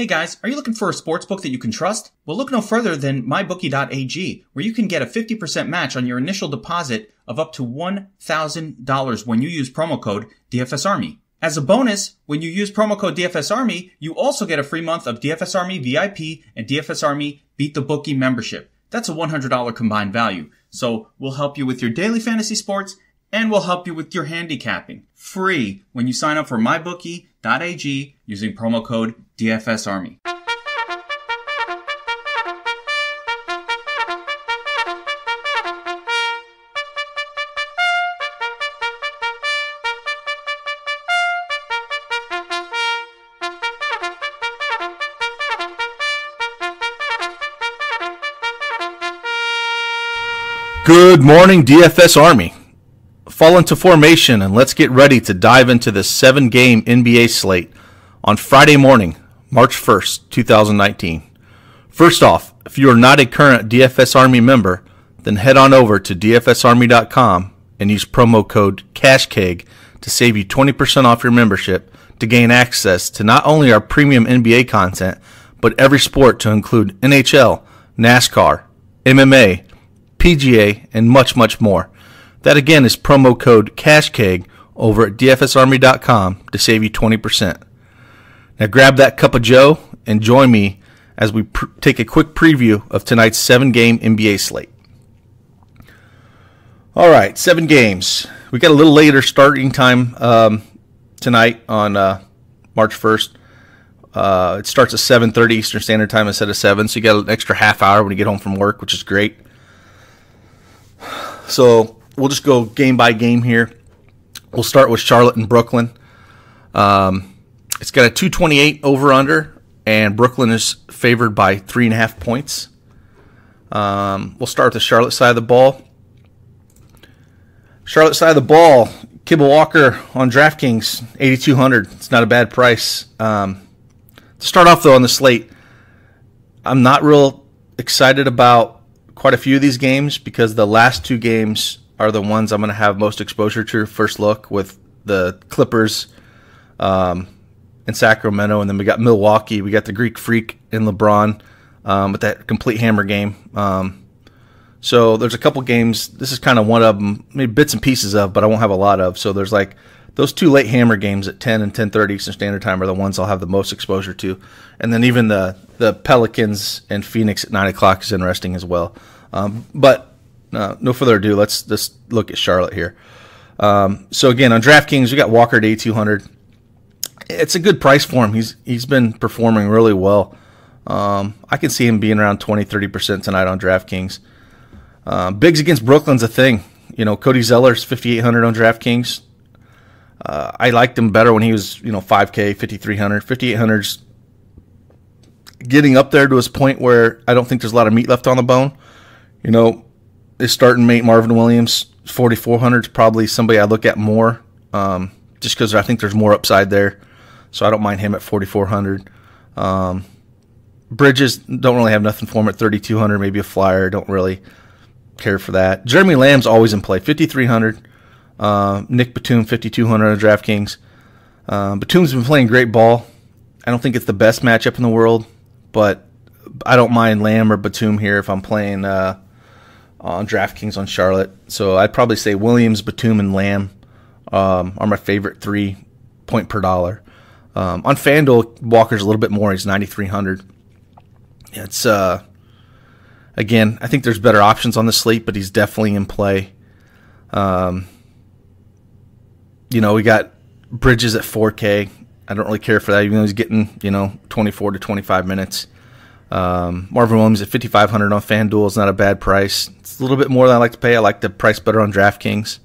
Hey guys, are you looking for a sportsbook that you can trust? Well, look no further than mybookie.ag, where you can get a 50% match on your initial deposit of up to $1,000 when you use promo code DFSArmy. As a bonus, when you use promo code DFSArmy, you also get a free month of DFS Army VIP and DFS Army Beat the Bookie membership. That's a $100 combined value. So we'll help you with your daily fantasy sports and we'll help you with your handicapping. Free when you sign up for mybookie.ag using promo code DFSArmy. Good morning, DFS Army. Fall into formation and let's get ready to dive into the 7-game NBA slate on Friday morning, March 1st, 2019. First off, if you are not a current DFS Army member, then head on over to dfsarmy.com and use promo code Cash Keg to save you 20% off your membership to gain access to not only our premium NBA content, but every sport to include NHL, NASCAR, MMA, PGA, and much, much more. That again is promo code CashKeg over at dfsarmy.com to save you 20%. Now grab that cup of joe and join me as we take a quick preview of tonight's 7-game NBA slate. All right, 7 games. We got a little later starting time tonight on March 1st. It starts at 7:30 Eastern Standard Time instead of 7, so you got an extra half hour when you get home from work, which is great. So we'll just go game by game here. We'll start with Charlotte and Brooklyn. It's got a 228 over-under, and Brooklyn is favored by 3.5 points. We'll start with the Charlotte side of the ball. Charlotte side of the ball, Kibble Walker on DraftKings, 8,200. It's not a bad price. To start off, though, on the slate, I'm not real excited about quite a few of these games because the last 2 games are the ones I'm going to have most exposure to first look, with the Clippers in Sacramento, and then we got Milwaukee. We got the Greek Freak in LeBron with that complete hammer game. So there's a couple games. This is kind of one of them, maybe bits and pieces of, but I won't have a lot of. So there's like those 2 late hammer games at 10 and 10:30 Eastern Standard Time are the ones I'll have the most exposure to. And then even the Pelicans and Phoenix at 9 o'clock is interesting as well. But no further ado, let's just look at Charlotte here. So again, on DraftKings, we got Walker at 8,200. It's a good price for him. He's been performing really well. I can see him being around 20-30% tonight on DraftKings. Bigs against Brooklyn's a thing. You know, Cody Zeller's 5,800 on DraftKings. I liked him better when he was, 5K, 5,300. 5,800's getting up there to his point where I don't think there's a lot of meat left on the bone. His starting mate Marvin Williams, 4,400 is probably somebody I look at more, just because I think there's more upside there. So I don't mind him at 4,400. Bridges, don't really have nothing for him at 3,200, maybe a flyer. Don't really care for that. Jeremy Lamb's always in play, 5,300. Nick Batum, 5,200 on DraftKings. Batum's been playing great ball. I don't think it's the best matchup in the world, but I don't mind Lamb or Batum here if I'm playing on DraftKings on Charlotte. So I'd probably say Williams, Batum, and Lamb are my favorite 3 point per dollar. On FanDuel, Walker's a little bit more. He's 9,300. It's again, I think there's better options on the slate, but he's definitely in play. We got Bridges at 4K. I don't really care for that, even though he's getting 24 to 25 minutes. Marvin Williams at 5,500 on FanDuel is not a bad price. It's a little bit more than I like to pay. I like the price better on DraftKings.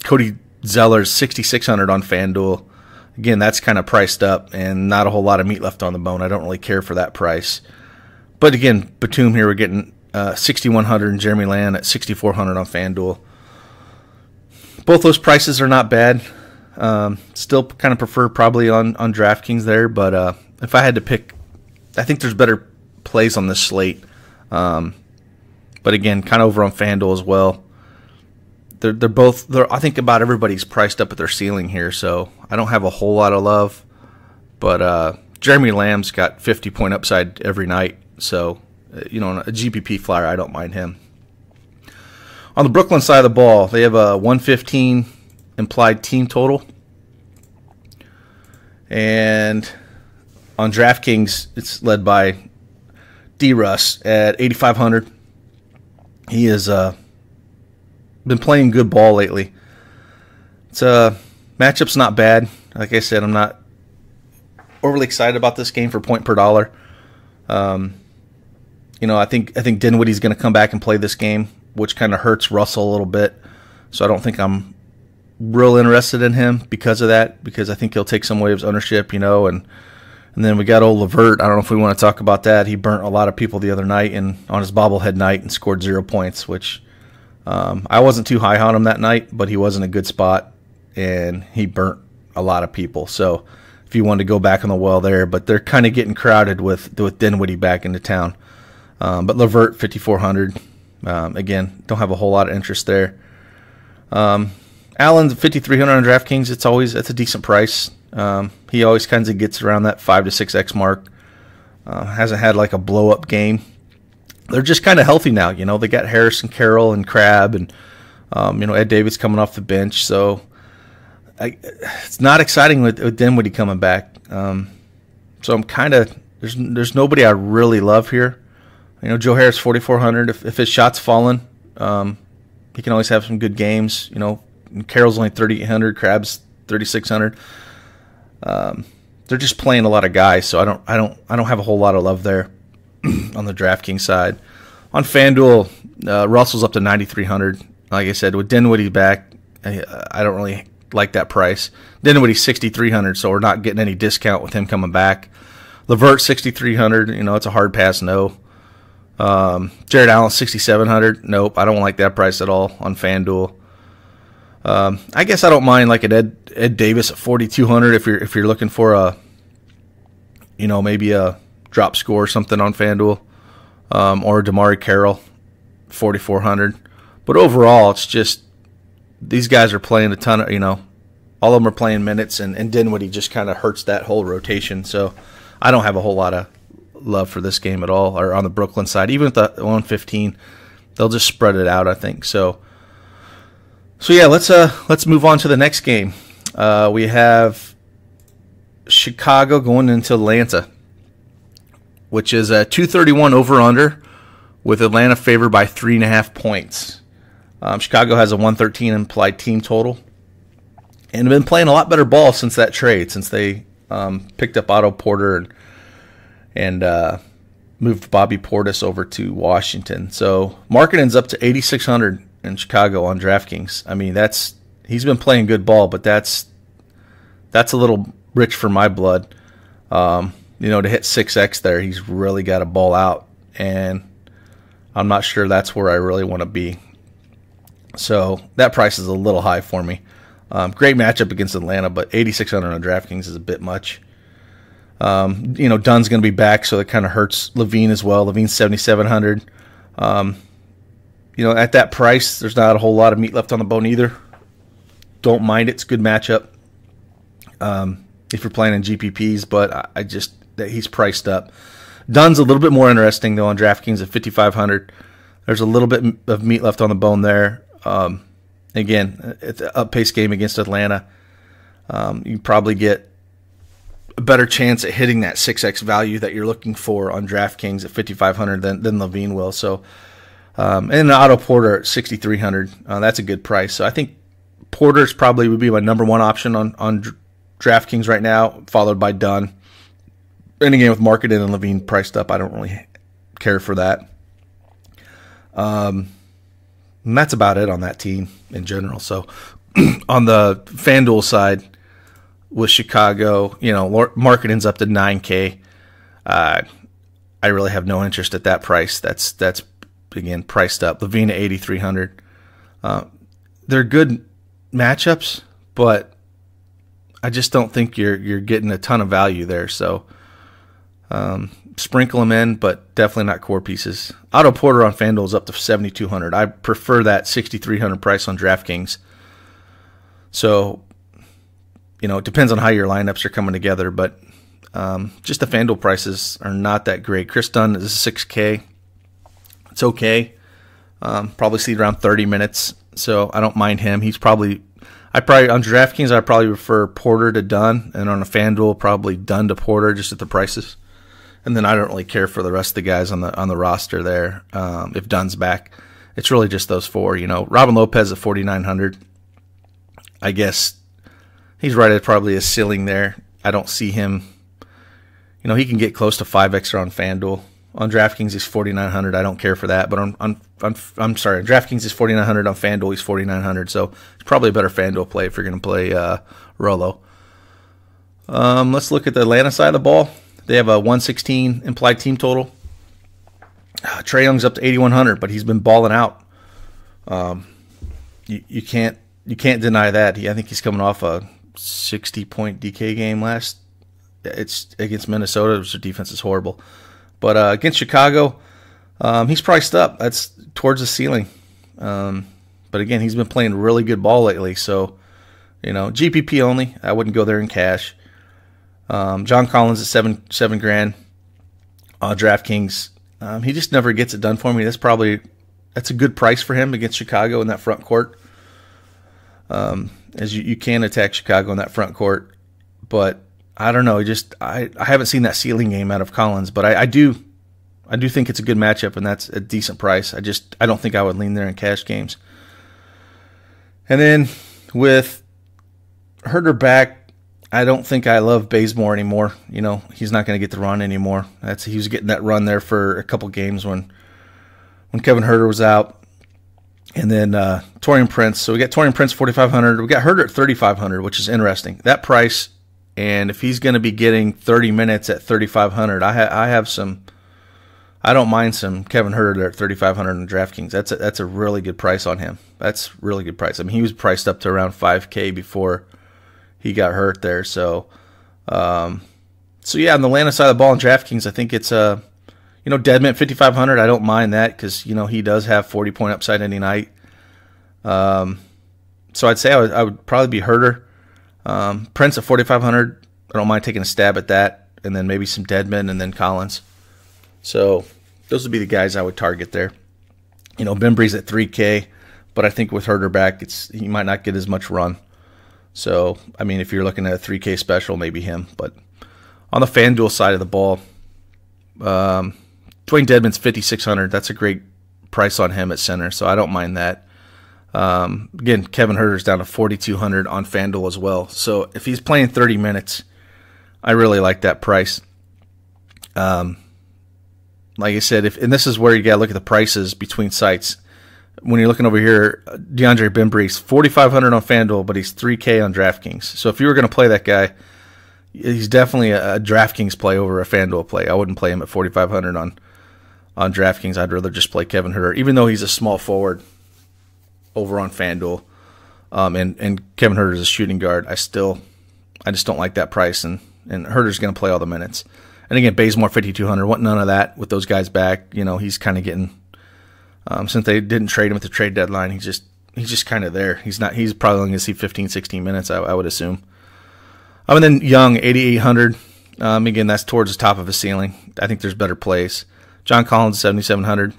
Cody Zeller's 6,600 on FanDuel. Again, that's kind of priced up and not a whole lot of meat left on the bone. I don't really care for that price. But again, Batum here, we're getting 6,100 and Jeremy Lamb at 6,400 on FanDuel. Both those prices are not bad. Still kind of prefer probably on DraftKings there, but if I had to pick, I think there's better plays on this slate. But again, kind of over on FanDuel as well. They're both. I think about everybody's priced up at their ceiling here, so I don't have a whole lot of love. But Jeremy Lamb's got 50-point upside every night. So, a GPP flyer, I don't mind him. On the Brooklyn side of the ball, they have a 115 implied team total. And on DraftKings, it's led by D-Russ at 8,500. He has been playing good ball lately. It's matchup's not bad. Like I said, I'm not overly excited about this game for point per dollar. I think Dinwiddie's going to come back and play this game, which kind of hurts Russell a little bit. So I don't think I'm real interested in him because of that, because I think he'll take some waves ownership, and then we got old LeVert. I don't know if we want to talk about that. He burnt a lot of people the other night and on his bobblehead night and scored 0 points, which I wasn't too high on him that night, but he was in a good spot and he burnt a lot of people. So if you wanted to go back on the well there, but they're kind of getting crowded with Dinwiddie back into town. But LeVert, 5,400. Again, don't have a whole lot of interest there. Allen's 5,300 on DraftKings. That's a decent price. He always kind of gets around that 5 to 6x mark. Hasn't had like a blow up game. They're just kind of healthy now. They got Harrison, Carroll, and Crabbe, and Ed Davis coming off the bench. So it's not exciting with Dinwiddie coming back. So I'm kind of there's nobody I really love here. Joe Harris 4,400. If his shot's falling, he can always have some good games. Carroll's only 3,800. Crabbe's 3,600. They're just playing a lot of guys, so I don't have a whole lot of love there on the DraftKings side. On FanDuel, Russell's up to 9,300. Like I said, with Dinwiddie back, I don't really like that price. Dinwiddie's 6,300, so we're not getting any discount with him coming back. LeVert 6,300. It's a hard pass. No. Jared Allen 6,700. Nope, I don't like that price at all on FanDuel. I guess I don't mind like an Ed Davis at 4,200 if you're looking for maybe a drop score or something on FanDuel, or Damari Carroll 4,400. But overall, it's just these guys are playing a ton of all of them are playing minutes, and Dinwiddie just kind of hurts that whole rotation. So I don't have a whole lot of love for this game at all, or on the Brooklyn side. Even with the 115, they'll just spread it out, I think. So yeah, let's move on to the next game. We have Chicago going into Atlanta, which is a 231 over/under with Atlanta favored by 3.5 points. Chicago has a 113 implied team total, and have been playing a lot better ball since that trade, since they picked up Otto Porter and moved Bobby Portis over to Washington. So Markkanen's up to 8,600 in Chicago on DraftKings. I mean, he's been playing good ball, but that's a little rich for my blood. To hit 6x there, he's really got to ball out, and I'm not sure that's where I really want to be. So that price is a little high for me. Great matchup against Atlanta, but 8,600 on DraftKings is a bit much. Dunn's going to be back, so it kind of hurts Levine as well. Levine's 7,700. At that price, there's not a whole lot of meat left on the bone either. Don't mind it. It's a good matchup if you're playing in GPPs, but he's priced up. Dunn's a little bit more interesting, though, on DraftKings at 5,500. There's a little bit of meat left on the bone there. Again, it's an up-paced game against Atlanta. You probably get a better chance at hitting that 6x value that you're looking for on DraftKings at 5,500 than Levine will. So, and Otto Porter at 6,300. That's a good price. So I think Porter's probably would be my number one option on DraftKings right now, followed by Dunn. And again, with Markkanen and Levine priced up, I don't really care for that. And that's about it on that team in general. So on the FanDuel side with Chicago, Markkanen's up to 9K. I really have no interest at that price. That's again priced up. Levine at 8,300. They're good matchups, but I just don't think you're getting a ton of value there. So sprinkle them in, but definitely not core pieces. Otto Porter on FanDuel is up to 7,200. I prefer that 6,300 price on DraftKings. So, it depends on how your lineups are coming together, but Just the FanDuel prices are not that great. Chris Dunn is 6K. It's okay. Probably see it around 30 minutes, so I don't mind him. On DraftKings, I'd probably prefer Porter to Dunn, and on a FanDuel, probably Dunn to Porter, just at the prices. And then I don't really care for the rest of the guys on the roster there. If Dunn's back, it's really just those four. Robin Lopez at 4,900. I guess he's right at probably a ceiling there. I don't see him. He can get close to 5x on FanDuel. On DraftKings, he's 4,900. I don't care for that. But I'm sorry. On DraftKings, he's 4,900. On FanDuel, he's 4,900. So it's probably a better FanDuel play if you're going to play Rolo. Let's look at the Atlanta side of the ball. They have a 116 implied team total. Trae Young's up to 8,100, but he's been balling out. You can't deny that. I think he's coming off a 60-point DK game It's against Minnesota, which their defense is horrible. But against Chicago, he's priced up. That's towards the ceiling. But again, he's been playing really good ball lately. So, GPP only. I wouldn't go there in cash. John Collins at seven grand. DraftKings. He just never gets it done for me. That's a good price for him against Chicago in that front court. As you can attack Chicago in that front court, but I don't know. I haven't seen that ceiling game out of Collins, but I do think it's a good matchup, and that's a decent price. I don't think I would lean there in cash games. And then with Herder back, I don't think I love Bazemore anymore. He's not going to get the run anymore. He was getting that run there for a couple games when Kevin Herder was out. And then Taurean Prince. So we got Taurean Prince 4,500. We got Herder at 3,500, which is interesting. That price, and if he's going to be getting 30 minutes at 3,500, I don't mind some Kevin Herder there at 3,500 on DraftKings. That's a really good price on him. That's really good price. I mean, he was priced up to around 5K before he got hurt there. So yeah, on the Atlanta side of the ball in DraftKings, I think it's Dedmon 5,500. I don't mind that because he does have 40-point upside any night. So I'd say I would probably be Herder. Prince at 4,500. I don't mind taking a stab at that, and then maybe some Dedmon and then Collins. So those would be the guys I would target there. Bembry's at 3K, but I think with Herder back, he might not get as much run. So, I mean, if you're looking at a 3K special, maybe him. But on the FanDuel side of the ball, Dwayne Dedmon's 5,600. That's a great price on him at center, so I don't mind that. Again, Kevin Herter's down to 4,200 on FanDuel as well. So if he's playing 30 minutes, I really like that price. Like I said, and this is where you got to look at the prices between sites. When you're looking over here, DeAndre Bembry's 4,500 on FanDuel, but he's 3K on DraftKings. So if you were going to play that guy, he's definitely a DraftKings play over a FanDuel play. I wouldn't play him at 4,500 on DraftKings. I'd rather just play Kevin Herter, even though he's a small forward over on FanDuel. And Kevin Herter is a shooting guard. I just don't like that price, and Herter's going to play all the minutes. And again, Bazemore 5,200. Want none of that with those guys back. He's kind of getting since they didn't trade him at the trade deadline. He's just kind of there. He's probably only going to see 15, 16 minutes. I would assume. And then Young 8,800. Again, that's towards the top of his ceiling. I think there's better plays. John Collins 7,700.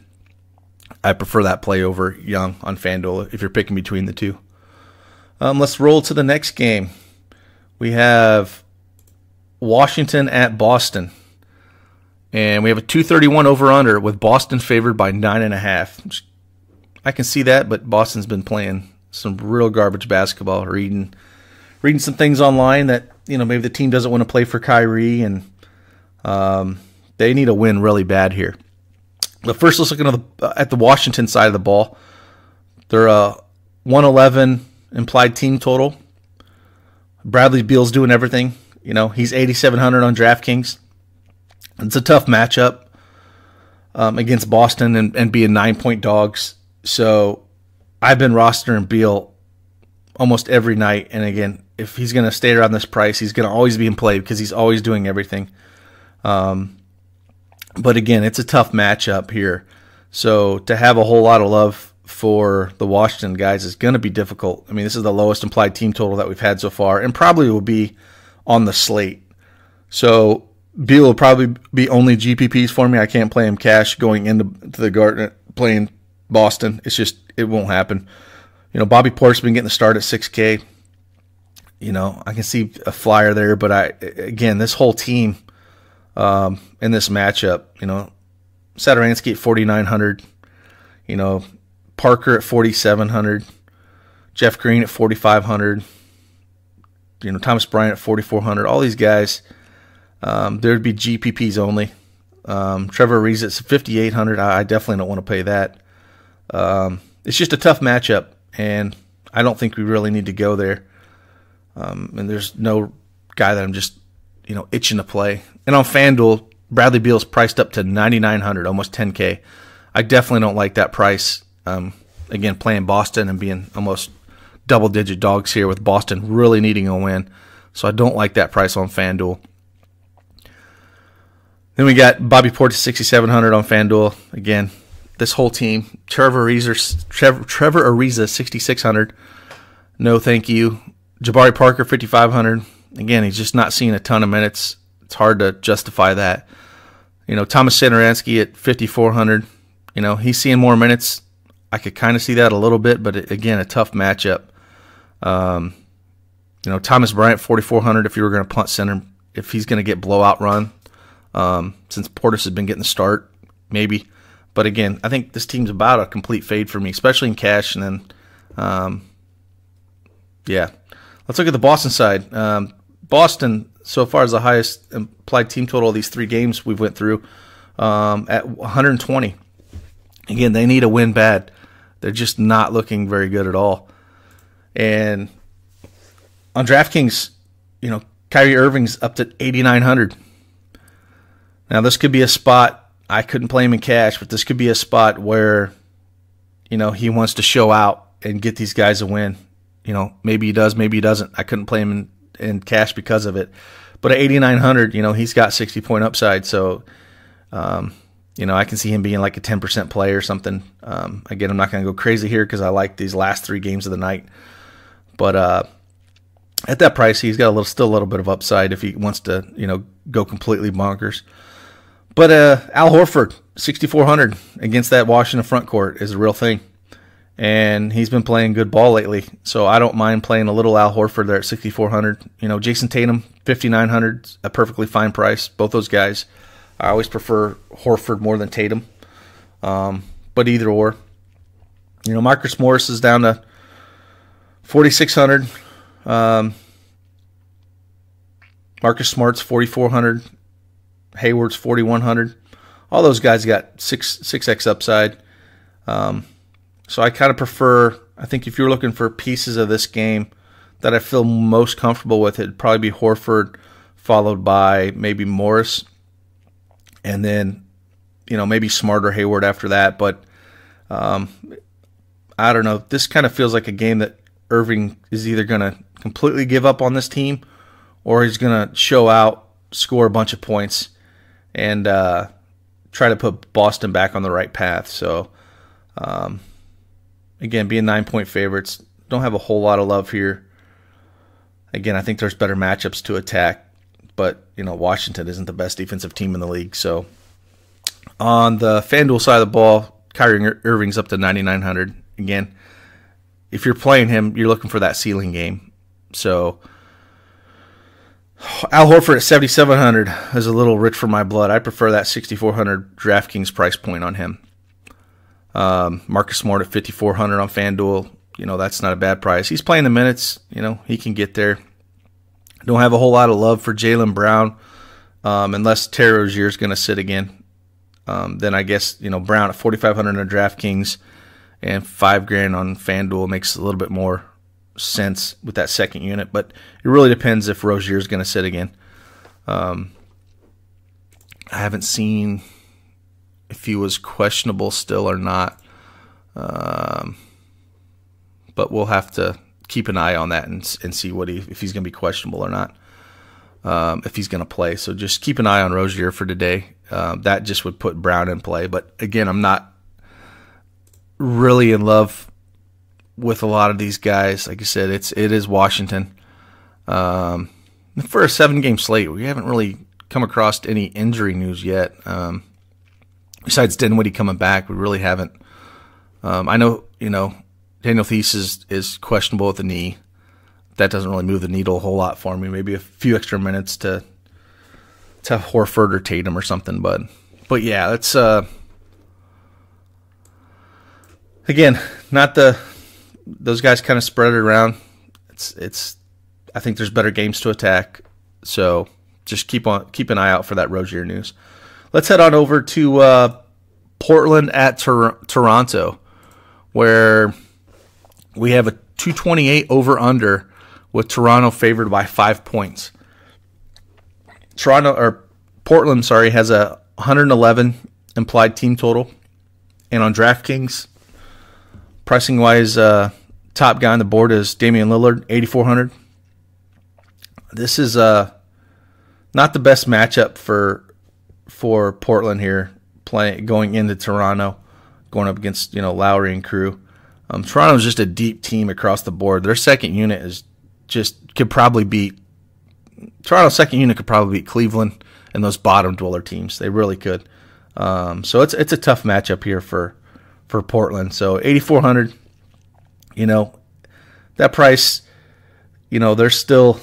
I prefer that play over Young on FanDuel if you're picking between the two. Let's roll to the next game. We have Washington at Boston. And we have a 231 over-under with Boston favored by 9.5. I can see that, but Boston's been playing some real garbage basketball. Reading some things online that maybe the team doesn't want to play for Kyrie, and they need a win really bad here. But first, let's look at the Washington side of the ball. They're a 111 implied team total. Bradley Beal's doing everything. He's 8,700 on DraftKings. It's a tough matchup against Boston and being 9-point dogs. So I've been rostering Beal almost every night. And again, if he's going to stay around this price, he's going to always be in play because he's always doing everything. But again, it's a tough matchup here. So to have a whole lot of love for the Washington guys is going to be difficult. I mean, this is the lowest implied team total that we've had so far and probably will be on the slate. So Beal will probably be only GPPs for me. I can't play him cash going into the Garden playing Boston. It's just, it won't happen. Bobby Portis been getting the start at 6K. I can see a flyer there, but this whole team in this matchup, Satoransky at 4,900, Parker at 4,700, Jeff Green at 4,500, Thomas Bryant at 4,400. All these guys, there'd be GPPs only. Trevor Ariza at 5,800. I definitely don't want to pay that. It's just a tough matchup, and I don't think we really need to go there. And there's no guy that I'm just, itching to play. And on FanDuel, Bradley Beal's priced up to 9,900, almost 10K. I definitely don't like that price. Again, playing Boston and being almost double-digit dogs here with Boston really needing a win. So I don't like that price on FanDuel. Then we got Bobby Portis 6,700 on FanDuel. Again, this whole team. Trevor Ariza 6,600. No, thank you. Jabari Parker 5,500. Again, he's just not seeing a ton of minutes. It's hard to justify that. Thomas Satoransky at 5,400. He's seeing more minutes. I could kind of see that a little bit, but again, a tough matchup. Thomas Bryant 4,400. If you were going to punt center, if he's going to get blowout run, since Portis has been getting the start, maybe. But again, I think this team's about a complete fade for me, especially in cash. And then, let's look at the Boston side. Boston, so far, is the highest implied team total of these 3 games we've went through at 120. Again, they need a win bad. They're just not looking very good at all. And on DraftKings, Kyrie Irving's up to 8,900. Now, this could be a spot. I couldn't play him in cash, but this could be a spot where, he wants to show out and get these guys a win. Maybe he does, maybe he doesn't. I couldn't play him in cash because of it. But at 8,900, he's got 60-point upside. So, I can see him being like a 10% play or something. Again, I'm not going to go crazy here because I like these last 3 games of the night. But at that price, he's got still a little bit of upside if he wants to, go completely bonkers. But Al Horford, 6,400 against that Washington front court is a real thing. And he's been playing good ball lately. So I don't mind playing a little Al Horford there at 6,400. Jason Tatum, 5,900, a perfectly fine price. Both those guys. I always prefer Horford more than Tatum. But either or. Marcus Morris is down to 4,600. Marcus Smart's 4,400. Hayward's 4,100. All those guys got 6x upside. So I kind of prefer, I think if you're looking for pieces of this game that I feel most comfortable with, it'd probably be Horford followed by maybe Morris. And then, maybe Smart or Hayward after that. But I don't know. This kind of feels like a game that Irving is either going to completely give up on this team or he's going to show out, score a bunch of points, and try to put Boston back on the right path. So, again, being 9-point favorites, don't have a whole lot of love here. Again, I think there's better matchups to attack, but Washington isn't the best defensive team in the league. So, on the FanDuel side of the ball, Kyrie Irving's up to 9,900. Again, if you're playing him, you're looking for that ceiling game. So, Al Horford at 7,700 is a little rich for my blood. I prefer that 6,400 DraftKings price point on him. Marcus Smart at 5,400 on FanDuel. That's not a bad price. He's playing the minutes. He can get there. Don't have a whole lot of love for Jaylen Brown unless Terry Rozier is going to sit again. Then I guess, Brown at 4,500 on DraftKings and $5,000 on FanDuel makes a little bit more sense with that second unit. But it really depends if Rozier is going to sit again. I haven't seen if he was questionable still or not. But we'll have to keep an eye on that and see if he's going to be questionable or not, if he's going to play. So just keep an eye on Rozier for today. That just would put Brown in play. But again, I'm not really in love with a lot of these guys. Like I said, it is Washington. for a 7-game slate, we haven't really come across any injury news yet. Besides Dinwiddie coming back, we really haven't. I know, Daniel Theis is questionable with the knee. That doesn't really move the needle a whole lot for me. Maybe a few extra minutes to Horford or Tatum or something. But yeah, it's again, not those guys kind of spread it around. It's I think there's better games to attack. So just keep an eye out for that Rozier news. Let's head on over to Portland at Toronto, where we have a 228 over-under with Toronto favored by 5 points. Portland, has a 111 implied team total. And on DraftKings, pricing-wise, top guy on the board is Damian Lillard, 8,400. This is not the best matchup for Portland here, going into Toronto, going up against Lowry and crew. Toronto's just a deep team across the board. Their second unit Toronto's second unit could probably beat Cleveland and those bottom dweller teams. They really could. So it's a tough matchup here for Portland. So 8,400. That price. There's still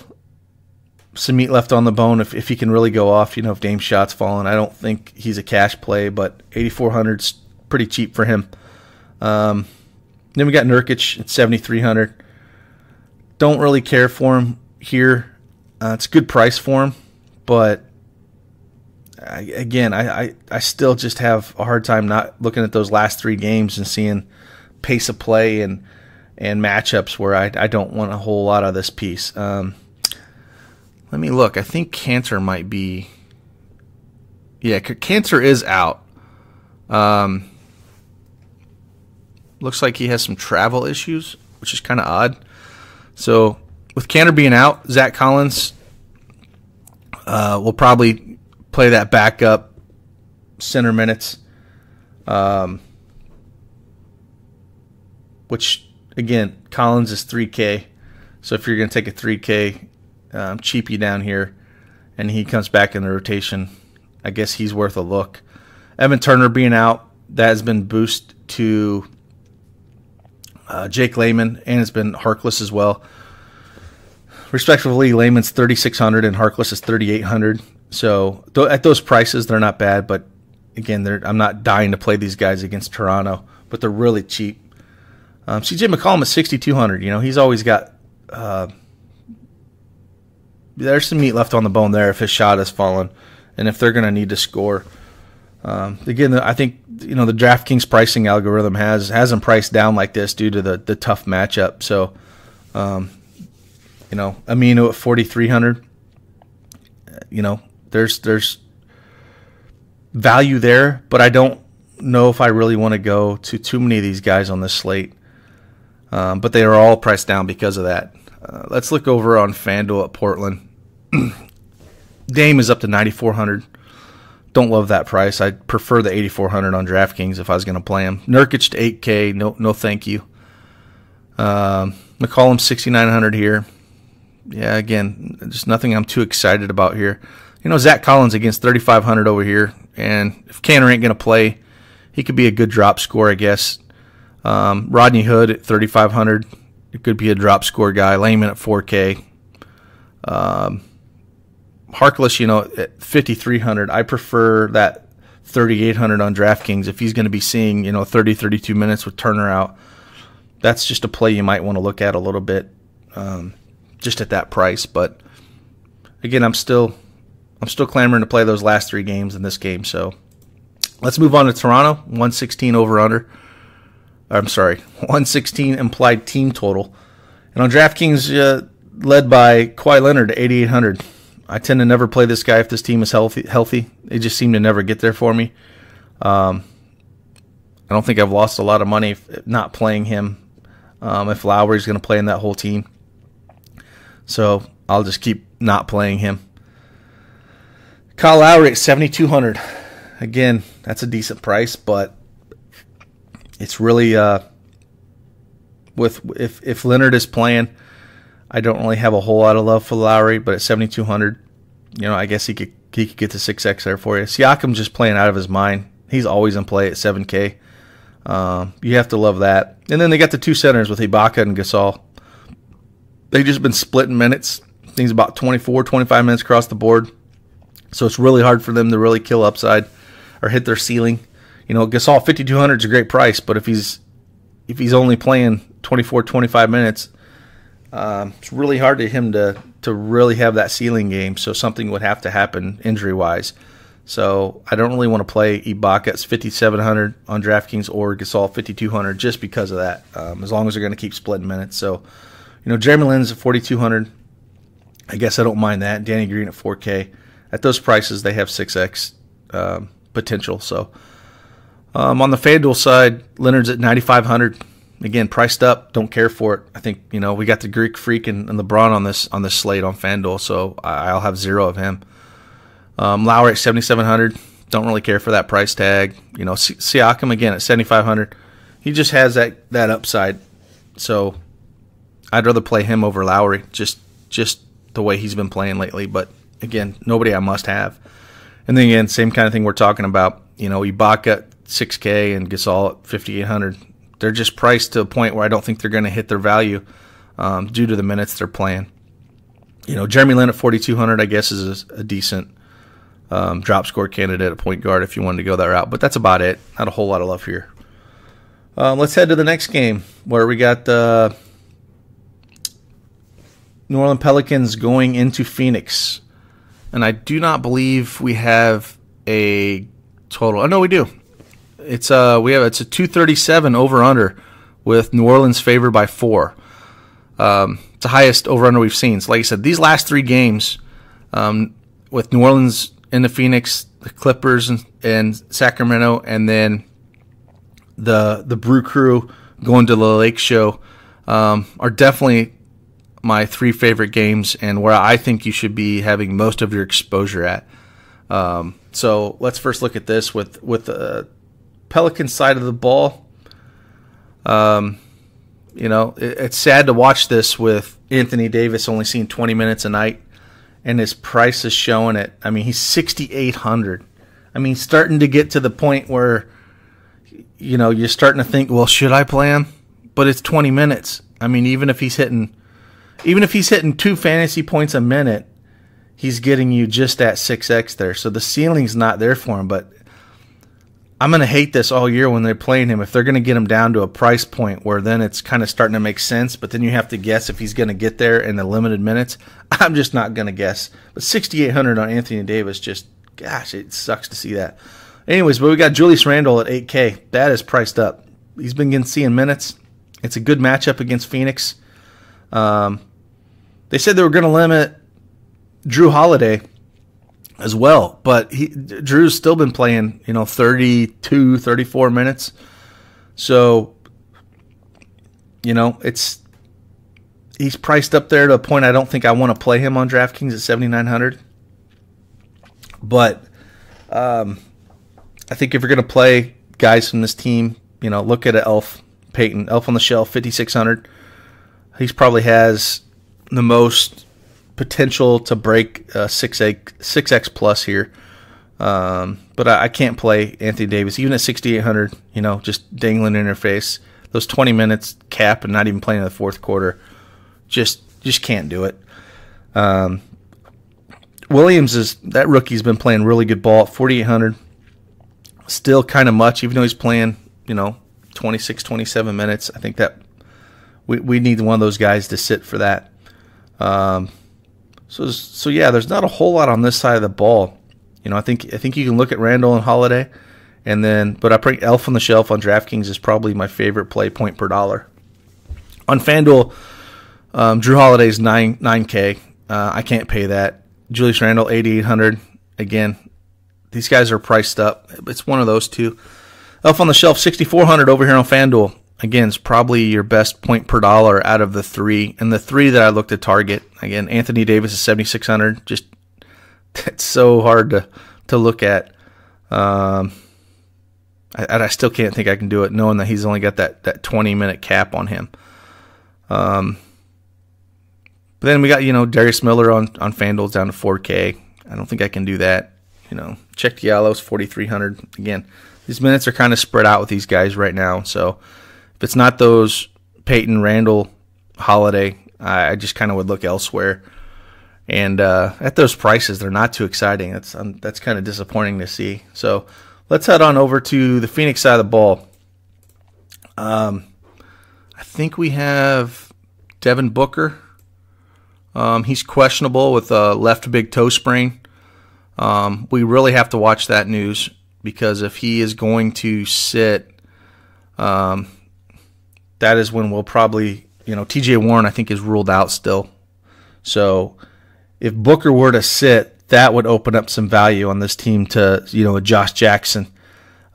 some meat left on the bone if he can really go off. If Dame's shot's falling, I don't think he's a cash play, but 8,400's pretty cheap for him. Then we got Nurkic at 7,300. Don't really care for him here. It's a good price for him, but I still just have a hard time not looking at those last 3 games and seeing pace of play and matchups where I don't want a whole lot of this piece. Let me look. I think Cantor might be. Yeah, Cantor is out. Looks like he has some travel issues, which is kind of odd. So with Cantor being out, Zach Collins will probably play that backup center minutes, which, again, Collins is 3K. So if you're going to take a 3K cheapie down here and he comes back in the rotation, I guess he's worth a look. Evan Turner being out, that has been boost to Jake Layman, and it's been Harkless as well. Respectively, Layman's 3,600 and Harkless is 3,800. So at those prices, they're not bad. But again, I'm not dying to play these guys against Toronto, but they're really cheap. CJ McCollum is 6,200. He's always got. There's some meat left on the bone there if his shot has fallen, and if they're going to need to score. Again, I think the DraftKings pricing algorithm has them priced down like this due to the tough matchup. So, Amino at 4,300. There's value there, but I don't know if I really want to go to too many of these guys on this slate. But they are all priced down because of that. Let's look over on FanDuel at Portland. Dame is up to 9,400. Don't love that price. I'd prefer the 8,400 on DraftKings if I was going to play him. Nurkic to 8K. No, thank you. McCollum 6,900 here. Yeah, again, just nothing I'm too excited about here. Zach Collins against 3,500 over here, and if Cantor ain't going to play, he could be a good drop score, I guess. Rodney Hood at 3,500. It could be a drop score guy. Layman at 4K. Harkless, at 5,300. I prefer that 3,800 on DraftKings. If he's going to be seeing, 30, 32 minutes with Turner out, that's just a play you might want to look at a little bit, just at that price. But again, I'm still clamoring to play those last 3 games in this game. So let's move on to Toronto. 116 over under. I'm sorry, 116 implied team total. And on DraftKings, led by Kawhi Leonard at 8,800. I tend to never play this guy if this team is healthy. They just seem to never get there for me. I don't think I've lost a lot of money not playing him if Lowry's going to play in that whole team. So I'll just keep not playing him. Kyle Lowry at 7,200. Again, that's a decent price, but it's really if Leonard is playing, I don't really have a whole lot of love for Lowry, but at 7,200, I guess he could get the 6X there for you. Siakam's just playing out of his mind. He's always in play at 7K. You have to love that. And then they got the two centers with Ibaka and Gasol. They've just been splitting minutes. Things about 24, 25 minutes across the board. So it's really hard for them to really kill upside or hit their ceiling. Gasol 5,200 is a great price, but if he's only playing 24, 25 minutes, it's really hard to him to really have that ceiling game. So something would have to happen injury-wise. So I don't really want to play Ibaka at 5,700 on DraftKings or Gasol 5,200 just because of that, as long as they're going to keep splitting minutes. So, Jeremy Lin's at 4,200. I guess I don't mind that. Danny Green at 4K. At those prices, they have 6X potential. So on the FanDuel side, Leonard's at 9,500. Again, priced up. Don't care for it. I think we got the Greek Freak and LeBron on this slate on FanDuel, so I'll have 0 of him. Lowry at 7,700. Don't really care for that price tag. Siakam again at 7,500. He just has that upside. So I'd rather play him over Lowry. Just the way he's been playing lately. But again, nobody I must have. And then again, same kind of thing we're talking about. Ibaka at 6K and Gasol at 5,800. They're just priced to a point where I don't think they're going to hit their value due to the minutes they're playing. Jeremy Lin at 4,200, I guess, is a decent drop score candidate at point guard if you wanted to go that route. But that's about it. Not a whole lot of love here. Let's head to the next game where we got the New Orleans Pelicans going into Phoenix. And I do not believe we have a total. Oh, no, we do. It's a 237 over-under with New Orleans favored by 4. It's the highest over-under we've seen. So like I said, these last 3 games with New Orleans into Phoenix, the Clippers and Sacramento, and then the Brew Crew going to the Lake Show are definitely my 3 favorite games and where I think you should be having most of your exposure at. So let's first look at this with the Pelican side of the ball. It's sad to watch this with Anthony Davis only seeing 20 minutes a night, and his price is showing it. I mean, he's 6,800. I mean, starting to get to the point where, you're starting to think, well, should I play him? But it's 20 minutes. I mean, even if he's hitting 2 fantasy points a minute, he's getting you just at 6X there. So the ceiling's not there for him, but I'm going to hate this all year when they're playing him. If they're going to get him down to a price point where then it's kind of starting to make sense, but then you have to guess if he's going to get there in the limited minutes, I'm just not going to guess. But 6,800 on Anthony Davis, just, gosh, it sucks to see that. Anyways, but we got Julius Randle at 8K. That is priced up. He's been seeing minutes. It's a good matchup against Phoenix. They said they were going to limit Drew Holiday as well, but Drew's still been playing, 32, 34 minutes. So, he's priced up there to a point I don't think I want to play him on DraftKings at 7,900. But I think if you're going to play guys from this team, look at Elf Payton, Elf on the Shelf, 5,600. He probably has the most potential to break 6X plus here. But I can't play Anthony Davis, even at 6,800, just dangling in her face. Those 20 minutes cap and not even playing in the fourth quarter, just can't do it. Williams, that rookie's been playing really good ball at 4,800. Still kind of much, even though he's playing, 26, 27 minutes. I think that we need one of those guys to sit for that. So yeah, there's not a whole lot on this side of the ball. I think you can look at Randall and Holiday, but I think Elf on the Shelf on DraftKings is probably my favorite play point per dollar. On FanDuel, Drew Holiday's 9K. I can't pay that. Julius Randle 8,800. Again, these guys are priced up. It's one of those two. Elf on the Shelf 6,400 over here on FanDuel. Again, it's probably your best point per dollar out of the 3. And the 3 that I looked at target, again, Anthony Davis is 7,600. Just, it's so hard to look at. I still can't think I can do it, knowing that he's only got that 20-minute cap on him. But then we got, Darius Miller on FanDuel down to 4K. I don't think I can do that. Check Diallo's 4,300. Again, these minutes are kind of spread out with these guys right now. So if it's not those Peyton, Randall, Holiday, I just kind of would look elsewhere. And at those prices, they're not too exciting. That's kind of disappointing to see. So let's head on over to the Phoenix side of the ball. I think we have Devin Booker. He's questionable with a left big toe sprain. We really have to watch that news, because if he is going to sit, that is when we'll probably, TJ Warren I think is ruled out still. So if Booker were to sit, that would open up some value on this team to, a Josh Jackson.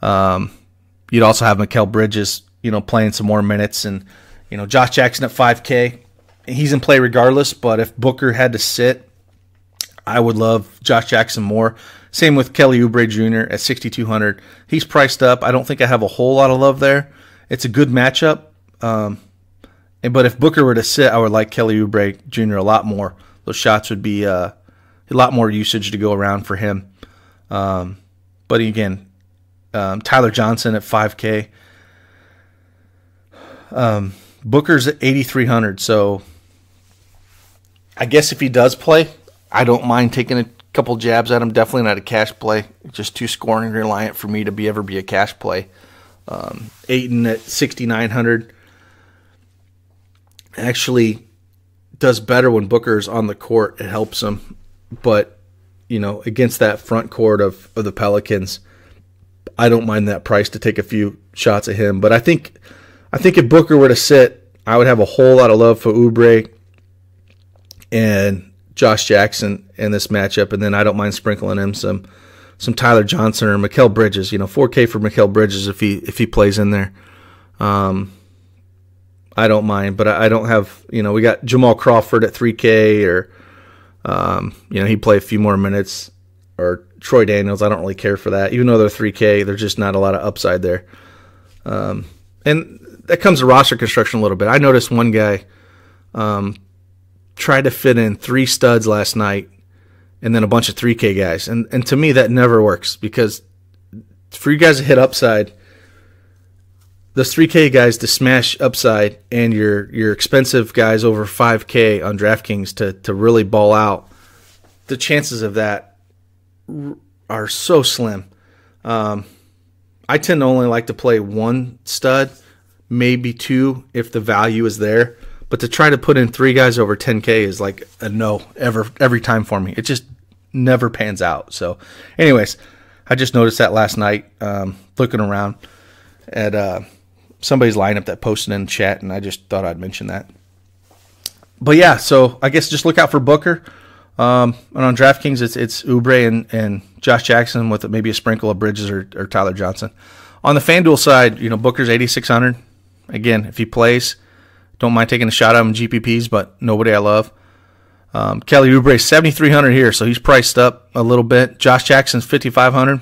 You'd also have Mikal Bridges, playing some more minutes, and, Josh Jackson at 5K. He's in play regardless, but if Booker had to sit, I would love Josh Jackson more. Same with Kelly Oubre Jr. at 6,200. He's priced up. I don't think I have a whole lot of love there. It's a good matchup. But if Booker were to sit, I would like Kelly Oubre Jr. a lot more. Those shots would be a lot more usage to go around for him. But again, Tyler Johnson at 5K. Booker's at 8,300. So I guess if he does play, I don't mind taking a couple jabs at him. Definitely not a cash play. Just too scoring reliant for me to ever be a cash play. Ayton at 6,900 actually does better when Booker's on the court. It helps him. But, against that front court of the Pelicans, I don't mind that price to take a few shots at him. But I think if Booker were to sit, I would have a whole lot of love for Oubre and Josh Jackson in this matchup, and then I don't mind sprinkling him some Tyler Johnson or Mikal Bridges. 4K for Mikal Bridges if he plays in there. I don't mind, but I don't have. We got Jamal Crawford at 3K, or he'd play a few more minutes, or Troy Daniels. I don't really care for that, even though they're 3K. There's just not a lot of upside there, and that comes to roster construction a little bit. I noticed one guy tried to fit in 3 studs last night and then a bunch of 3K guys. And to me, that never works, because for you guys to hit upside, those 3K guys to smash upside, and your expensive guys over 5K on DraftKings to really ball out, the chances of that are so slim. I tend to only like to play 1 stud, maybe 2 if the value is there. But to try to put in 3 guys over 10K is like a no every time for me. It just never pans out. So anyways, I just noticed that last night, looking around at somebody's lineup that posted in the chat, and I just thought I'd mention that. But yeah, so I guess just look out for Booker. And on DraftKings, it's Oubre and Josh Jackson with maybe a sprinkle of Bridges or Tyler Johnson. On the FanDuel side, Booker's 8,600. Again, if he plays, don't mind taking a shot at him in GPPs, but nobody I love. Kelly Oubre 7,300 here, so he's priced up a little bit. Josh Jackson's 5,500.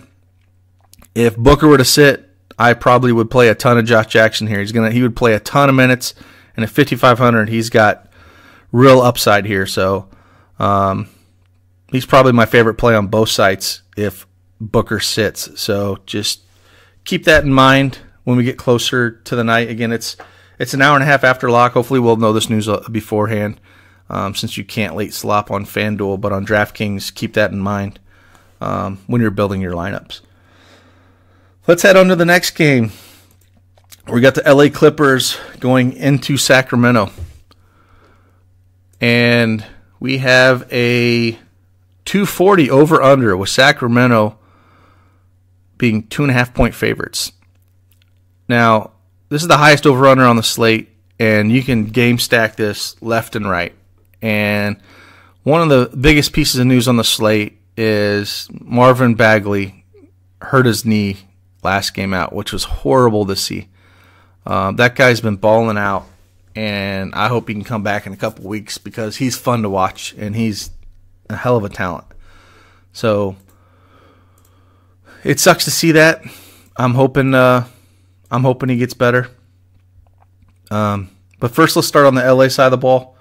If Booker were to sit, I probably would play a ton of Josh Jackson here. He would play a ton of minutes, and at 5,500, he's got real upside here. So he's probably my favorite play on both sites if Booker sits. So just keep that in mind when we get closer to the night. Again, it's an hour and a half after lock. Hopefully we'll know this news beforehand, since you can't late slop on FanDuel. But on DraftKings, keep that in mind when you're building your lineups. Let's head on to the next game. We got the LA Clippers going into Sacramento. And we have a 240 over-under with Sacramento being 2.5-point favorites. Now, this is the highest over-under on the slate, and you can game stack this left and right. And one of the biggest pieces of news on the slate is Marvin Bagley hurt his knee last game out, which was horrible to see. That guy's been balling out, and I hope he can come back in a couple weeks because he's fun to watch, and he's a hell of a talent. So it sucks to see that. I'm hoping he gets better. But first, let's start on the LA side of the ball.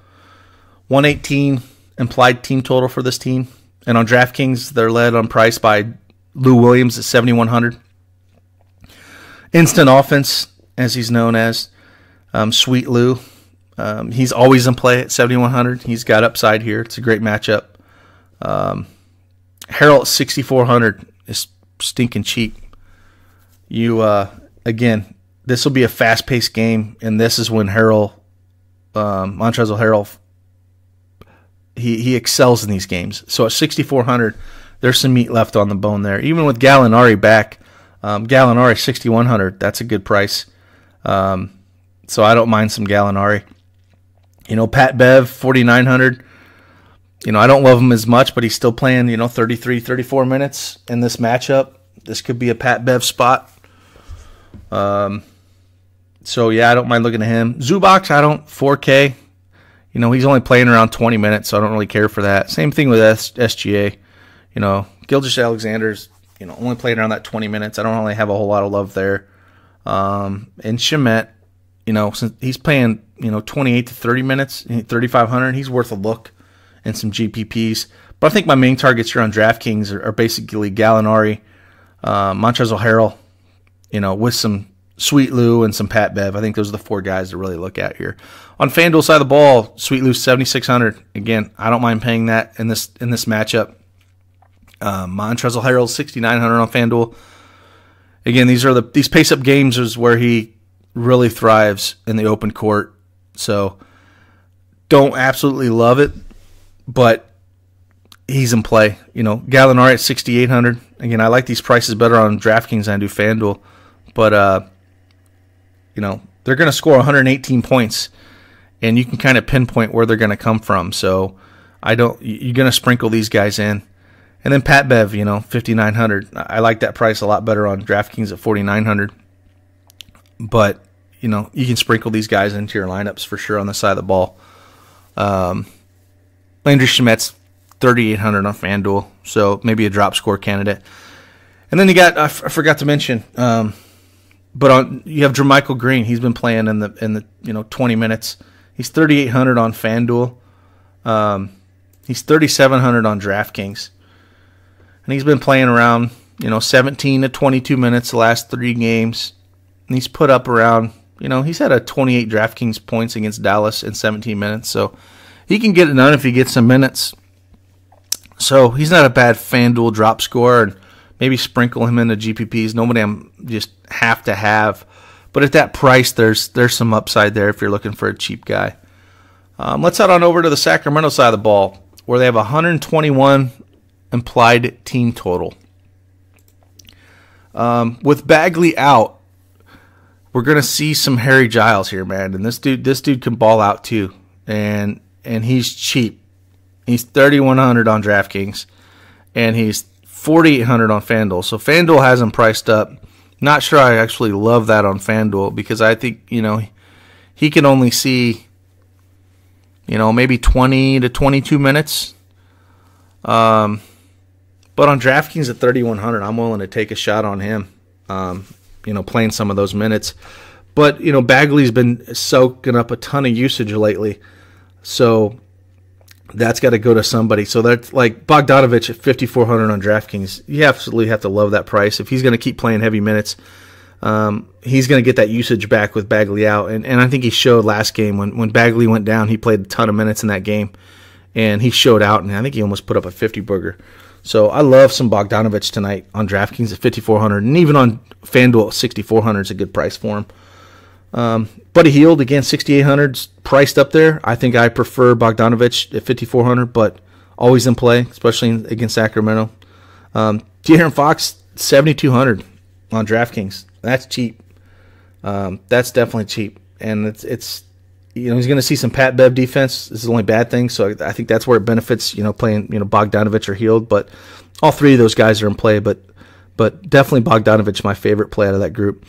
118 implied team total for this team. And on DraftKings, they're led on price by Lou Williams at 7,100. Instant offense, as he's known as, Sweet Lou. He's always in play at 7,100. He's got upside here. It's a great matchup. Harrell at 6,400 is stinking cheap. Again, this will be a fast-paced game, and this is when Montrezl Harrell, he excels in these games. So at 6,400, there's some meat left on the bone there. Even with Gallinari back, Gallinari 6,100, that's a good price. So I don't mind some Gallinari. Pat Bev 4,900. I don't love him as much, but he's still playing 33, 34 minutes in this matchup. This could be a Pat Bev spot. So yeah, I don't mind looking at him. Zubac, 4K. He's only playing around 20 minutes, so I don't really care for that. Same thing with SGA. Gilgeous-Alexander's only playing around that 20 minutes. I don't really have a whole lot of love there. And Shamet, since he's playing 28 to 30 minutes, 3,500, he's worth a look and some GPPs. But I think my main targets here on DraftKings are basically Gallinari, Montrezl Harrell, with some Sweet Lou and some Pat Bev. I think those are the four guys to really look at here. On FanDuel side of the ball, Sweet Lou 7,600. Again, I don't mind paying that in this matchup. Montrezl Harrell 6,900 on FanDuel. Again, these pace-up games is where he really thrives in the open court. So don't absolutely love it, but he's in play. Gallinari at 6,800. Again, I like these prices better on DraftKings than I do FanDuel, but they're going to score 118 points, and you can kind of pinpoint where they're going to come from. So you're going to sprinkle these guys in. And then Pat Bev, 5,900. I like that price a lot better on DraftKings at 4,900. But, you can sprinkle these guys into your lineups for sure on the side of the ball. Landry Shamet's 3,800 on FanDuel, so maybe a drop score candidate. And then you got, I forgot to mention, you have Jermichael Green. He's been playing in the 20 minutes. He's 3,800 on FanDuel. He's 3,700 on DraftKings. And he's been playing around, 17 to 22 minutes the last 3 games. And he's put up around, he's had a 28 DraftKings points against Dallas in 17 minutes. So he can get it done if he gets some minutes. So he's not a bad FanDuel drop scorer. And maybe sprinkle him into GPPs. Nobody I'm just have to have. But at that price, there's some upside there if you're looking for a cheap guy. Let's head on over to the Sacramento side of the ball, where they have 121 implied team total. With Bagley out, we're gonna see some Harry Giles here, man. And this dude can ball out too, and he's cheap. He's 3,100 on DraftKings, and he's 4,800 on FanDuel. So FanDuel has him priced up. Not sure I actually love that on FanDuel, because I think he can only see maybe 20 to 22 minutes. But on DraftKings at 3,100, I'm willing to take a shot on him, playing some of those minutes. But, Bagley's been soaking up a ton of usage lately. So that's got to go to somebody. So that's like Bogdanovich at 5,400 on DraftKings. You absolutely have to love that price. If he's going to keep playing heavy minutes, he's going to get that usage back with Bagley out. And I think he showed last game when Bagley went down, he played a ton of minutes in that game. And he showed out, and I think he almost put up a 50 burger. So I love some Bogdanovich tonight on DraftKings at 5,400, and even on FanDuel at 6,400 is a good price for him. Buddy Hield, again, 6,800 priced up there. I think I prefer Bogdanovich at 5,400, but always in play, especially against Sacramento. De'Aaron Fox, 7,200 on DraftKings. That's cheap. That's definitely cheap, and it's he's going to see some Pat Bev defense. This is the only bad thing, so I think that's where it benefits, playing, Bogdanovich or Hield. But all three of those guys are in play, but definitely Bogdanovich, my favorite play out of that group.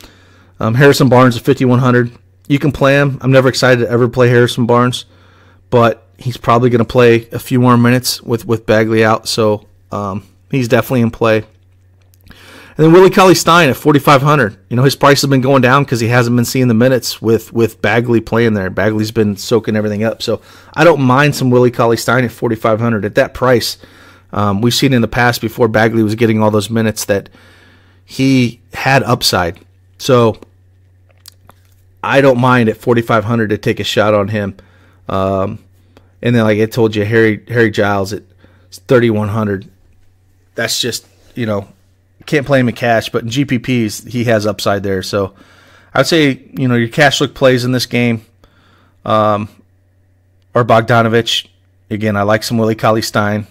Harrison Barnes at 5,100. You can play him. I'm never excited to ever play Harrison Barnes, but he's probably going to play a few more minutes with Bagley out, so he's definitely in play. And And then Willie Cauley-Stein at 4,500. His price has been going down because he hasn't been seeing the minutes with Bagley playing there. Bagley's been soaking everything up. So I don't mind some Willie Cauley-Stein at 4,500. At that price, we've seen in the past before Bagley was getting all those minutes that he had upside. So I don't mind at 4,500 to take a shot on him. And then, like I told you, Harry Giles at 3,100. That's just, can't play him in cash, but in GPPs, he has upside there. So I'd say, your cash look plays in this game or Bogdanovich. Again, I like some Willie Cauley-Stein,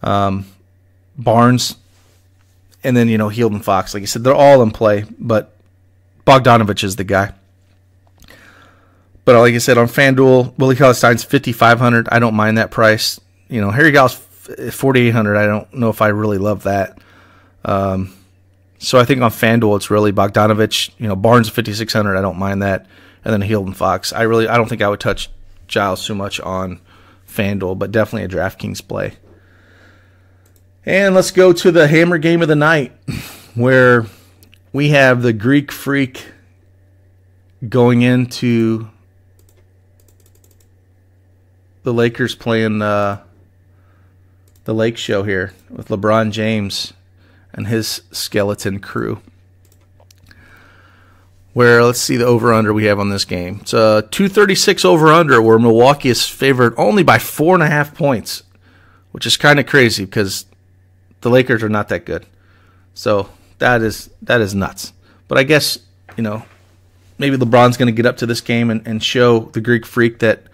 Barnes, and then, Hield and Fox. Like I said, they're all in play, but Bogdanovich is the guy. But like I said, on FanDuel, Willie Cauley-Stein's 5,500. I don't mind that price. Harry Giles 4,800. I don't know if I really love that. So I think on FanDuel it's really Bogdanovich. Barnes 5,600. I don't mind that. And then Hield and Fox. I don't think I would touch Giles too much on FanDuel, but definitely a DraftKings play. And let's go to the hammer game of the night, where we have the Greek Freak going into the Lakers playing the Lake Show here with LeBron James and his skeleton crew. Where, let's see the over-under we have on this game. It's a 236 over-under, where Milwaukee is favored only by 4.5 points, which is kind of crazy because the Lakers are not that good. So that is nuts. But I guess, maybe LeBron's going to get up to this game and show the Greek Freak that,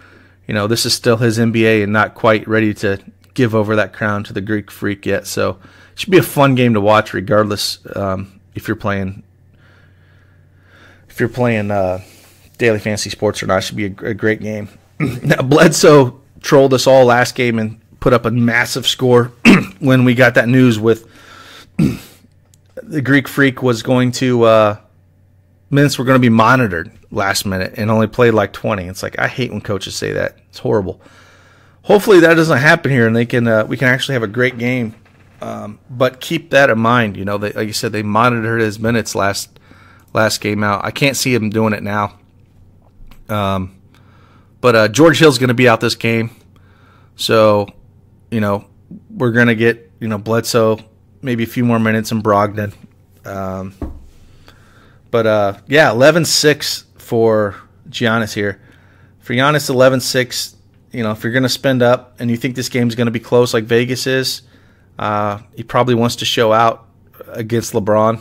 this is still his NBA and not quite ready to give over that crown to the Greek Freak yet. So it should be a fun game to watch regardless if you're playing daily fantasy sports or not. It should be a great game. Now, Bledsoe trolled us all last game and put up a massive score when we got that news with the Greek Freak was going to minutes were going to be monitored last minute and only played like 20. It's like, I hate when coaches say that. It's horrible. Hopefully that doesn't happen here, and we can actually have a great game. But keep that in mind. Like you said, they monitored his minutes last game out. I can't see him doing it now. But George Hill's going to be out this game, so we're going to get Bledsoe maybe a few more minutes in Brogdon. But 11-6 for Giannis here. For Giannis, 11-6. If you're going to spend up and you think this game's going to be close like Vegas is, he probably wants to show out against LeBron.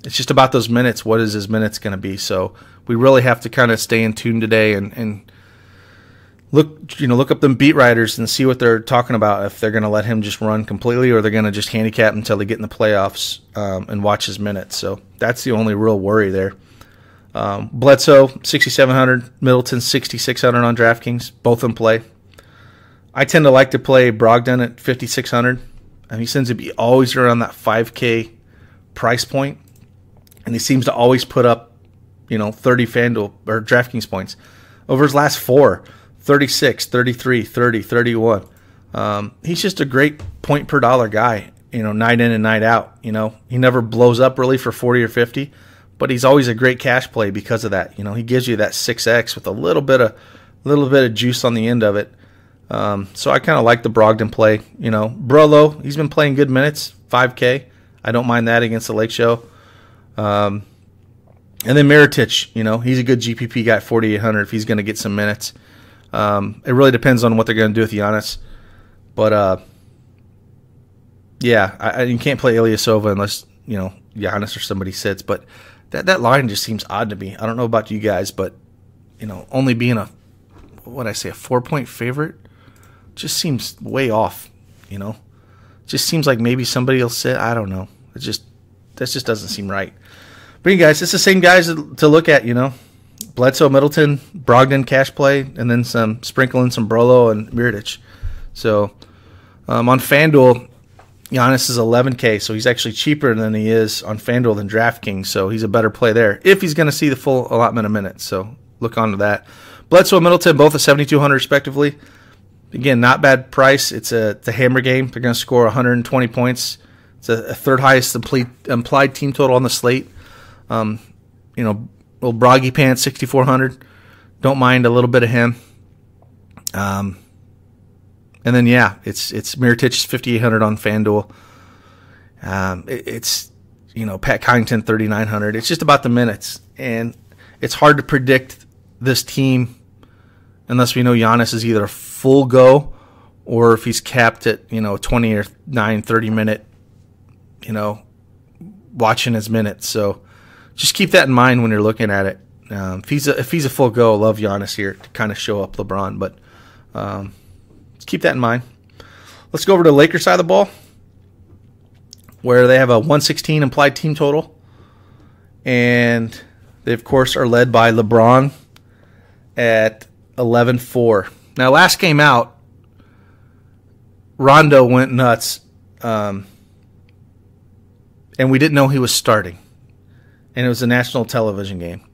It's just about those minutes. What is his minutes going to be? So we really have to kind of stay in tune today and look up them beat writers and see what they're talking about, if they're going to let him just run completely or they're going to just handicap him until they get in the playoffs and watch his minutes. So that's the only real worry there. Bledsoe, 6,700. Middleton, 6,600 on DraftKings. Both in play. I tend to like to play Brogdon at 5,600. And he seems to be always around that 5K price point. And he seems to always put up, 30 FanDuel or DraftKings points. Over his last four, 36, 33, 30, 31. He's just a great point per dollar guy, night in and night out. He never blows up really for 40 or 50, but he's always a great cash play because of that. He gives you that 6X with a little bit of juice on the end of it. So I kind of like the Brogdon play. Brolo, he's been playing good minutes, 5K. I don't mind that against the Lake Show. And then Mirotic, he's a good GPP guy, 4,800 if he's going to get some minutes. It really depends on what they're going to do with Giannis. But, you can't play Ilyasova unless, Giannis or somebody sits. But that line just seems odd to me. I don't know about you guys, but, only being a 4-point favorite just seems way off, Just seems like maybe somebody will sit. I don't know. That just doesn't seem right. But guys, it's the same guys to look at, Bledsoe, Middleton, Brogdon, cash play, and then some sprinkling some Brolo and Mirotic. So on FanDuel, Giannis is 11K, so he's actually cheaper than he is on FanDuel than DraftKings, so he's a better play there if he's going to see the full allotment of minutes. So look onto that. Bledsoe and Middleton, both at 7,200 respectively. Again, not bad price. It's a hammer game. They're going to score 120 points. It's a third highest implied team total on the slate. Little Broggy Pants 6,400. Don't mind a little bit of him. And then it's Mirotić 5,800 on FanDuel. It's Pat Connaughton 3,900. It's just about the minutes, and it's hard to predict this team unless we know Giannis is either a full go or if he's capped at 20 or 30 minute watching his minutes. So just keep that in mind when you're looking at it. If he's a full go, I love Giannis here to kind of show up LeBron, but let's keep that in mind. Let's go over to the Lakers side of the ball, where they have a 116 implied team total, and they of course are led by LeBron at 11-4. Now, last game out, Rondo went nuts, and we didn't know he was starting. And it was a national television game.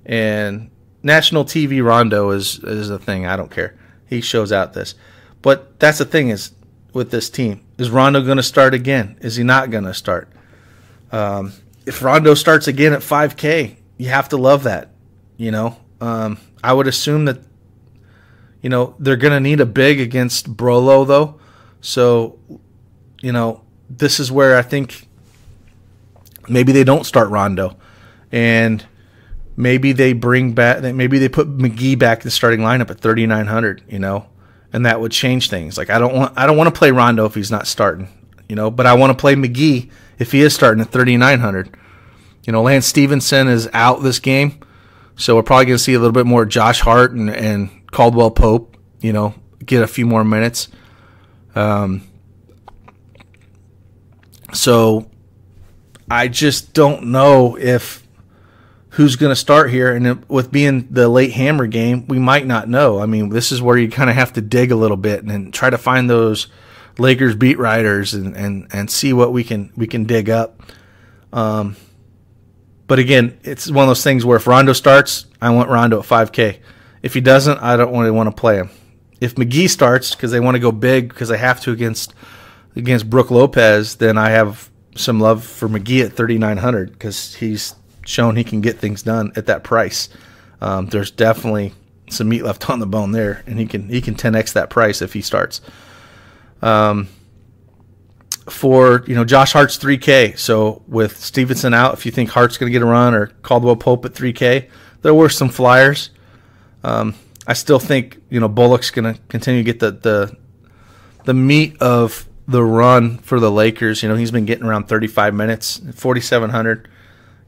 And national TV Rondo is a thing. I don't care. He shows out this. But that's the thing is with this team. Is Rondo going to start again? Is he not going to start? If Rondo starts again at 5K, you have to love that. I would assume that they're going to need a big against Brolo, though. So, this is where I think maybe they don't start Rondo, and maybe they put McGee back in the starting lineup at 3,900, and that would change things. Like I don't want to play Rondo if he's not starting, but I want to play McGee if he is starting at 3,900. Lance Stevenson is out this game, so we're probably going to see a little bit more Josh Hart and Caldwell Pope, get a few more minutes. So I just don't know who's going to start here. And with being the late hammer game, we might not know. I mean, this is where you kind of have to dig a little bit and try to find those Lakers beat writers and see what we can dig up. But again, it's one of those things where if Rondo starts, I want Rondo at 5K. If he doesn't, I don't really want to play him. If McGee starts because they want to go big because they have to against Brook Lopez, then I have some love for McGee at 3,900 because he's shown he can get things done at that price. There's definitely some meat left on the bone there, and he can 10x that price if he starts. For Josh Hart's 3K. So with Stevenson out, if you think Hart's going to get a run, or Caldwell Pope at 3K, there were some flyers. I still think Bullock's going to continue to get the meat of the run for the Lakers. He's been getting around 35 minutes, 4,700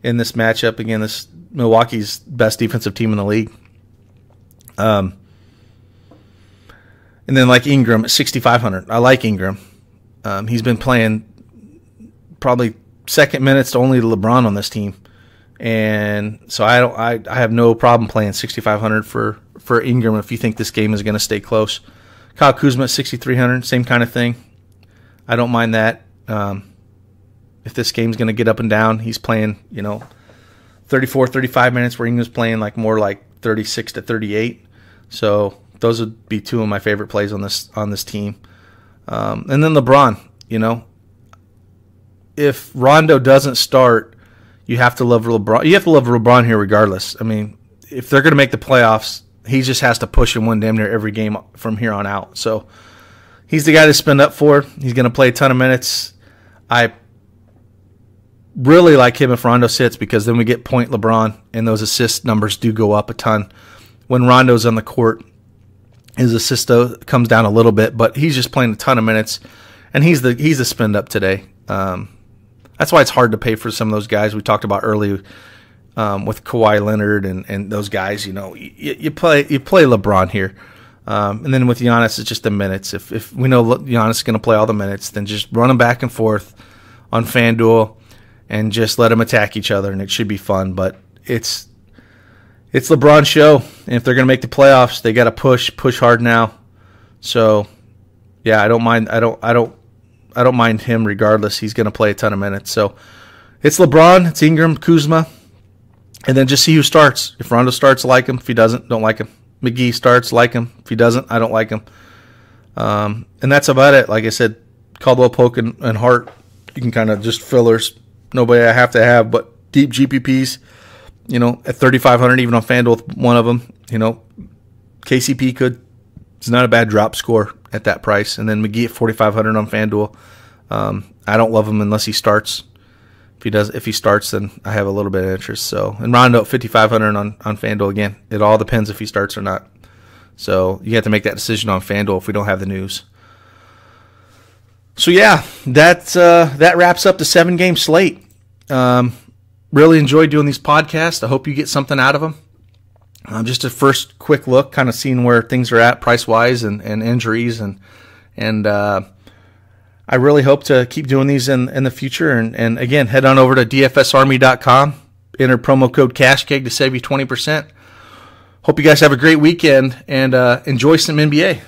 in this matchup. Again, this Milwaukee's best defensive team in the league. And then like Ingram at 6,500. I like Ingram. He's been playing probably second minutes to only LeBron on this team. And so I have no problem playing 6,500 for Ingram if you think this game is going to stay close. Kyle Kuzma at 6,300, same kind of thing. I don't mind that. If this game's going to get up and down, he's playing, 34, 35 minutes where Ingram's playing more like 36 to 38. So those would be two of my favorite plays on this team. And then LeBron, if Rondo doesn't start, you have to love LeBron. You have to love LeBron here regardless. I mean, if they're going to make the playoffs, he just has to push and win damn near every game from here on out. So he's the guy to spend up for. He's going to play a ton of minutes. I really like him if Rondo sits because then we get point LeBron, and those assist numbers do go up a ton. When Rondo's on the court, his assist comes down a little bit, but he's just playing a ton of minutes, and he's the spend up today. That's why it's hard to pay for some of those guys we talked about earlier with Kawhi Leonard and those guys. You play LeBron here, and then with Giannis, it's just the minutes. If we know Giannis is going to play all the minutes, then just run them back and forth on FanDuel and just let them attack each other, and it should be fun. But it's LeBron's show, and if they're going to make the playoffs, they got to push hard now. So yeah, I don't mind. I don't mind him regardless. He's going to play a ton of minutes. So it's LeBron, it's Ingram, Kuzma, and then just see who starts. If Rondo starts, like him. If he doesn't, don't like him. McGee starts, like him. If he doesn't, I don't like him. And that's about it. Like I said, Caldwell Pope and Hart You can kind of just fillers. Nobody I have to have, but deep GPPs, at 3,500, even on FanDuel, one of them, KCP it's not a bad drop score at that price. And then McGee at 4,500 on FanDuel. I don't love him unless he starts. If he starts, then I have a little bit of interest. So, and Rondo at 5,500 on FanDuel again. It all depends if he starts or not. So you have to make that decision on FanDuel if we don't have the news. So yeah, that wraps up the 7-game slate. Really enjoyed doing these podcasts. I hope you get something out of them. Just a first quick look, kind of seeing where things are at price wise and injuries and I really hope to keep doing these in the future. And again, head on over to dfsarmy.com. Enter promo code Cash Keg to save you 20%. Hope you guys have a great weekend and enjoy some NBA.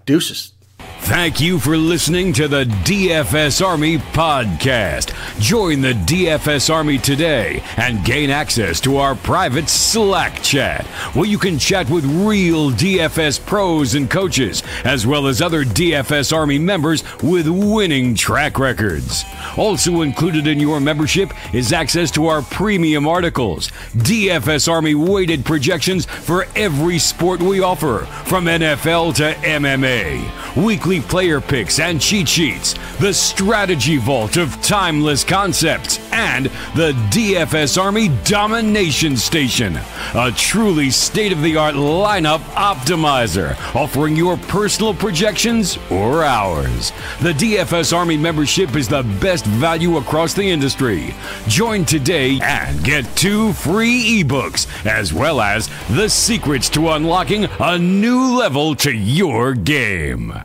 Deuces. Thank you for listening to the DFS Army podcast. Join the DFS Army today and gain access to our private Slack chat, where you can chat with real DFS pros and coaches, as well as other DFS Army members with winning track records. Also included in your membership is access to our premium articles, DFS Army weighted projections for every sport we offer, from NFL to MMA, weekly player picks and cheat sheets, the strategy vault of timeless concepts, and the DFS Army Domination Station, a truly state-of-the-art lineup optimizer, offering your personal projections or ours. The DFS Army membership is the best value across the industry. Join today and get 2 free ebooks, as well as the secrets to unlocking a new level to your game.